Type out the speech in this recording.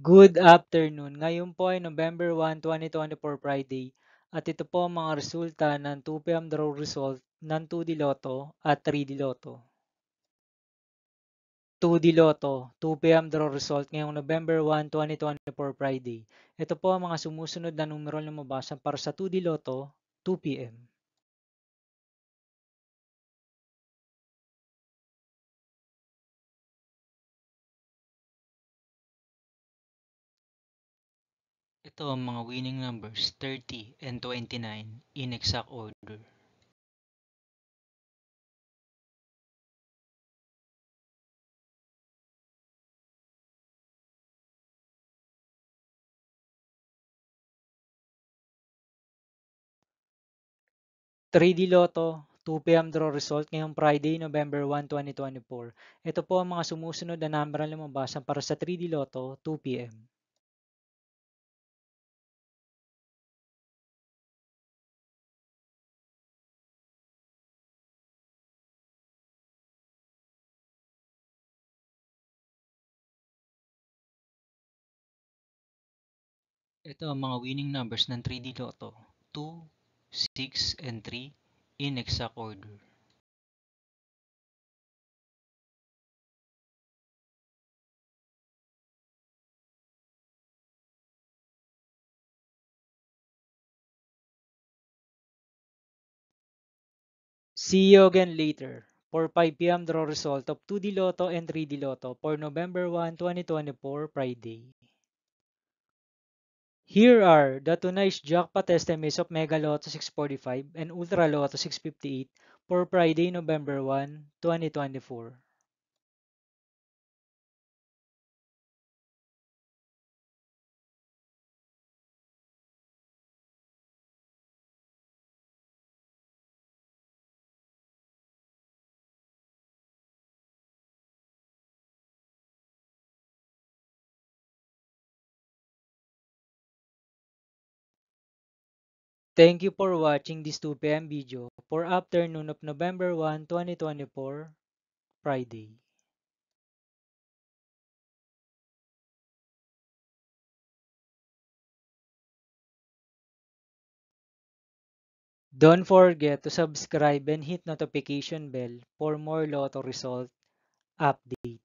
Good afternoon. Ngayon po ay November 1, 2024 Friday at ito po ang mga resulta ng 2 PM draw result ng 2D Lotto at 3D Lotto. 2D Lotto, 2 PM draw result ngayong November 1, 2024 Friday. Ito po ang mga sumusunod na numero na lumabas para sa 2D Lotto 2 PM. Ito ang mga winning numbers 30 and 29 in exact order. Three d Lotto, 2 PM draw result ngayong Friday, November 1, 2024. Ito po ang mga sumusunod na number na lumabas para sa 3D Lotto 2 PM. Ito ang mga winning numbers ng 3D Lotto 2, 6, and 3 in exact order. See you again later for 5 PM draw result of 2D Lotto and 3D Lotto for November 1, 2024 Friday. Here are the tonight's jackpot estimates of Mega Lotto 645 and Ultra Lotto 658 for Friday, November 1, 2024. Thank you for watching this 2 PM video for afternoon of November 1, 2024, Friday. Don't forget to subscribe and hit notification bell for more Lotto result update.